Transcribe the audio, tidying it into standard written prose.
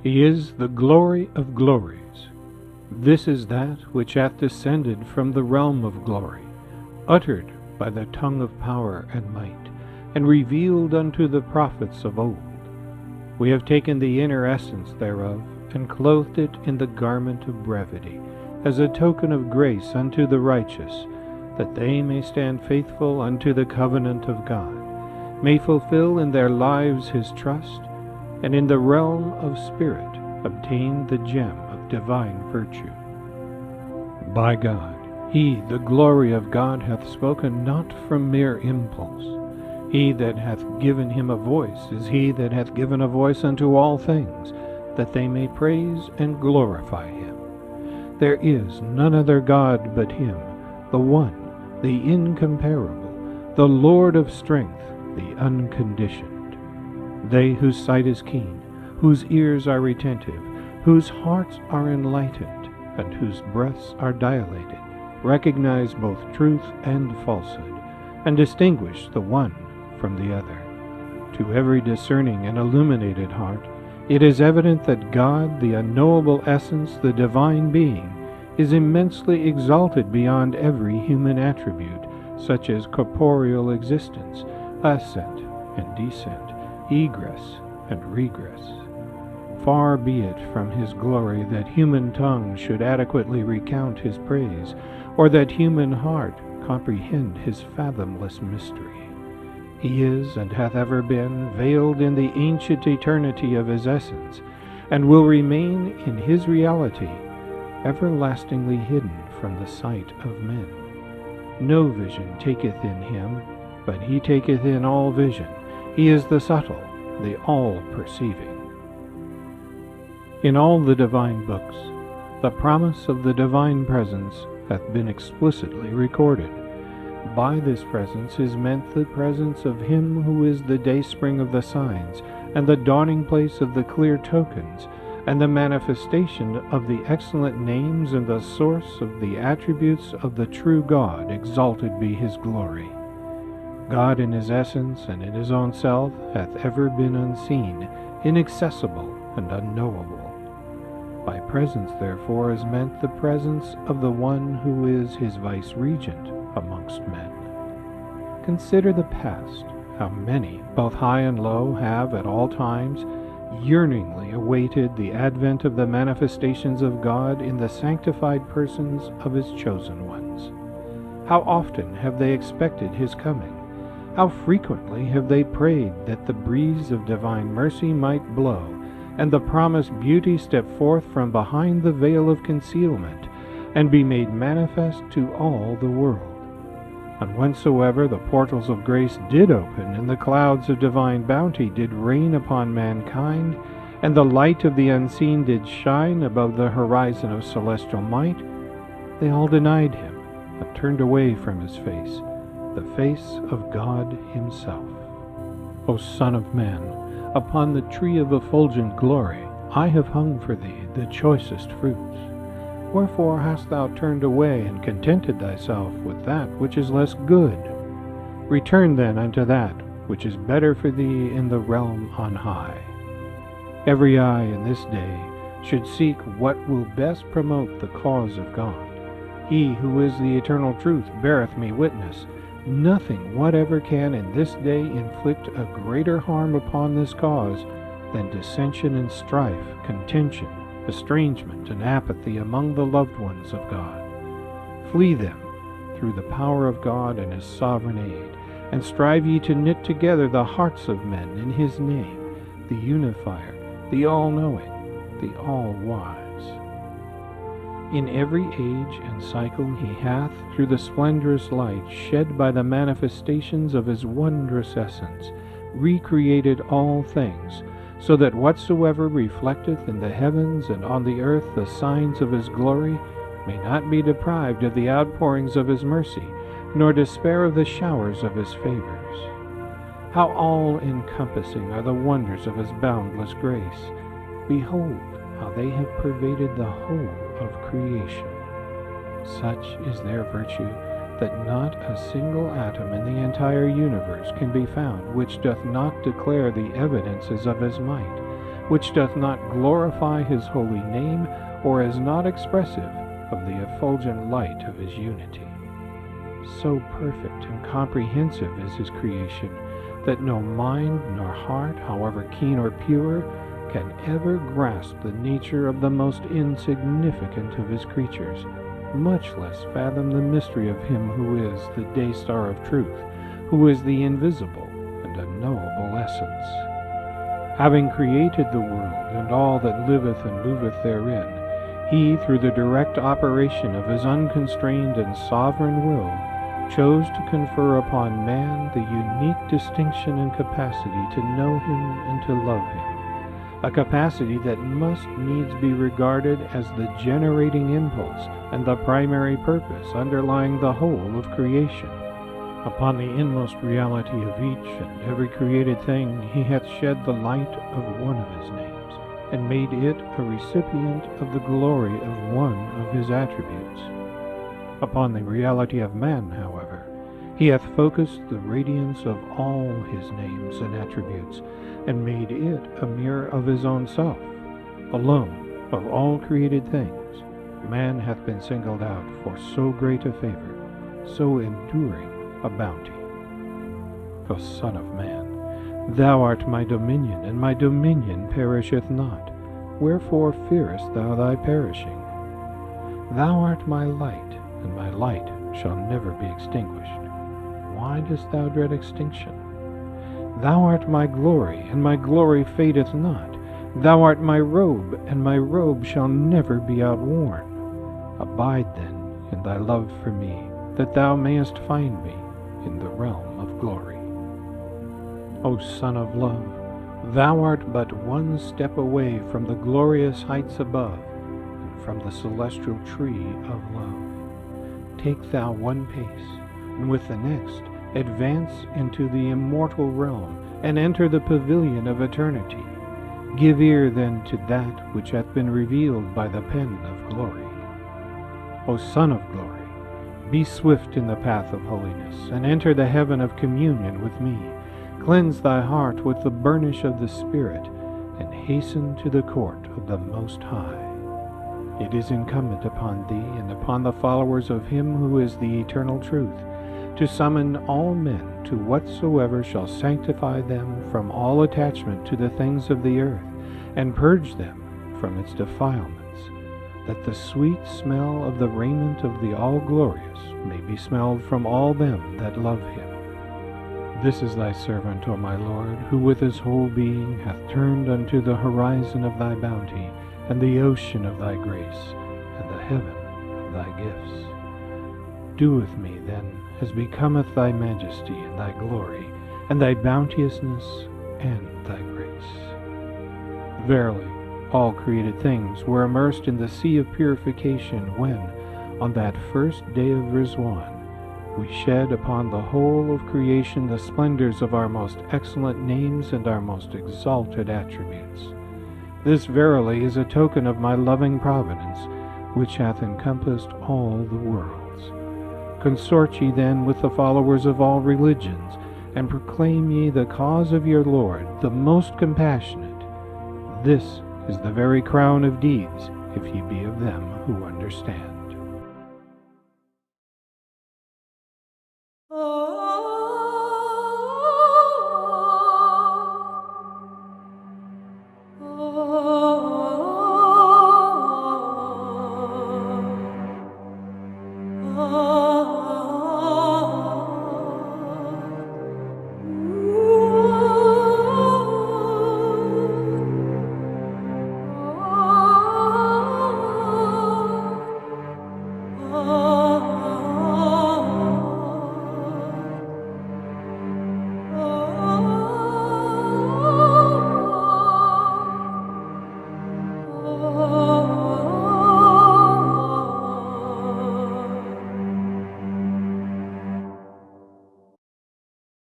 He is the glory of glories. This is that which hath descended from the realm of glory, uttered by the tongue of power and might, and revealed unto the prophets of old. We have taken the inner essence thereof, and clothed it in the garment of brevity, as a token of grace unto the righteous, that they may stand faithful unto the covenant of God, may fulfill in their lives his trust, and in the realm of spirit obtain the gem of divine virtue. By God, he, the glory of God, hath spoken not from mere impulse. He that hath given him a voice is he that hath given a voice unto all things, that they may praise and glorify him. There is none other God but him, the one, the incomparable, the Lord of strength, the unconditioned. They whose sight is keen, whose ears are retentive, whose hearts are enlightened, and whose breaths are dilated, recognize both truth and falsehood, and distinguish the one from the other. To every discerning and illuminated heart, it is evident that God, the unknowable essence, the divine being, is immensely exalted beyond every human attribute, such as corporeal existence, ascent and descent, egress and regress. Far be it from his glory that human tongue should adequately recount his praise, or that human heart comprehend his fathomless mystery. He is, and hath ever been, veiled in the ancient eternity of his essence, and will remain in his reality, everlastingly hidden from the sight of men. No vision taketh in him, but he taketh in all vision. He is the subtle, the all-perceiving. In all the divine books, the promise of the divine presence hath been explicitly recorded. By this presence is meant the presence of him who is the dayspring of the signs, and the dawning place of the clear tokens, and the manifestation of the excellent names, and the source of the attributes of the true God, exalted be his glory. God in his essence and in his own self hath ever been unseen, inaccessible, and unknowable. By presence, therefore, is meant the presence of the one who is his vice-regent amongst men. Consider the past, how many, both high and low, have at all times yearningly awaited the advent of the manifestations of God in the sanctified persons of his chosen ones. How often have they expected his coming? How frequently have they prayed that the breeze of divine mercy might blow, and the promised beauty step forth from behind the veil of concealment, and be made manifest to all the world. And whensoever the portals of grace did open, and the clouds of divine bounty did rain upon mankind, and the light of the unseen did shine above the horizon of celestial might, they all denied him, and turned away from his face, the face of God himself. O Son of Man, upon the tree of effulgent glory I have hung for thee the choicest fruits. Wherefore hast thou turned away, and contented thyself with that which is less good? Return then unto that which is better for thee in the realm on high. Every eye in this day should seek what will best promote the cause of God. He who is the eternal truth beareth me witness. Nothing whatever can in this day inflict a greater harm upon this cause than dissension and strife, contention, estrangement, and apathy among the loved ones of God. Flee them through the power of God and his sovereign aid, and strive ye to knit together the hearts of men in his name, the unifier, the all-knowing, the all-wise. In every age and cycle he hath, through the splendorous light shed by the manifestations of his wondrous essence, recreated all things, so that whatsoever reflecteth in the heavens and on the earth the signs of his glory may not be deprived of the outpourings of his mercy, nor despair of the showers of his favors. How all-encompassing are the wonders of his boundless grace! Behold, how they have pervaded the whole of creation. Such is their virtue, that not a single atom in the entire universe can be found which doth not declare the evidences of his might, which doth not glorify his holy name, or is not expressive of the effulgent light of his unity. So perfect and comprehensive is his creation, that no mind nor heart, however keen or pure, can ever grasp the nature of the most insignificant of his creatures, much less fathom the mystery of him who is the day star of truth, who is the invisible and unknowable essence. Having created the world and all that liveth and moveth therein, he, through the direct operation of his unconstrained and sovereign will, chose to confer upon man the unique distinction and capacity to know him and to love him, a capacity that must needs be regarded as the generating impulse and the primary purpose underlying the whole of creation. Upon the inmost reality of each and every created thing he hath shed the light of one of his names, and made it a recipient of the glory of one of his attributes. Upon the reality of man, however, he hath focused the radiance of all his names and attributes, and made it a mirror of his own self. Alone of all created things, man hath been singled out for so great a favor, so enduring a bounty. O Son of Man, thou art my dominion, and my dominion perisheth not. Wherefore fearest thou thy perishing? Thou art my light, and my light shall never be extinguished. Why dost thou dread extinction? Thou art my glory, and my glory fadeth not. Thou art my robe, and my robe shall never be outworn. Abide then in thy love for me, that thou mayest find me in the realm of glory. O Son of Love, thou art but one step away from the glorious heights above, and from the celestial tree of love. Take thou one pace, and with the next advance into the immortal realm, and enter the pavilion of eternity. Give ear then to that which hath been revealed by the pen of glory. O Son of Glory, be swift in the path of holiness, and enter the heaven of communion with me. Cleanse thy heart with the burnish of the Spirit, and hasten to the court of the Most High. It is incumbent upon thee and upon the followers of him who is the eternal truth, to summon all men to whatsoever shall sanctify them from all attachment to the things of the earth, and purge them from its defilements, that the sweet smell of the raiment of the all-glorious may be smelled from all them that love him. This is thy servant, O my Lord, who with his whole being hath turned unto the horizon of thy bounty, and the ocean of thy grace, and the heaven of thy gifts. Do with me, then, as becometh thy majesty and thy glory, and thy bounteousness and thy grace. Verily, all created things were immersed in the sea of purification when, on that first day of Rizwan, we shed upon the whole of creation the splendors of our most excellent names and our most exalted attributes. This verily is a token of my loving providence, which hath encompassed all the worlds. Consort ye then with the followers of all religions, and proclaim ye the cause of your Lord, the most compassionate. This is the very crown of deeds, if ye be of them who understand.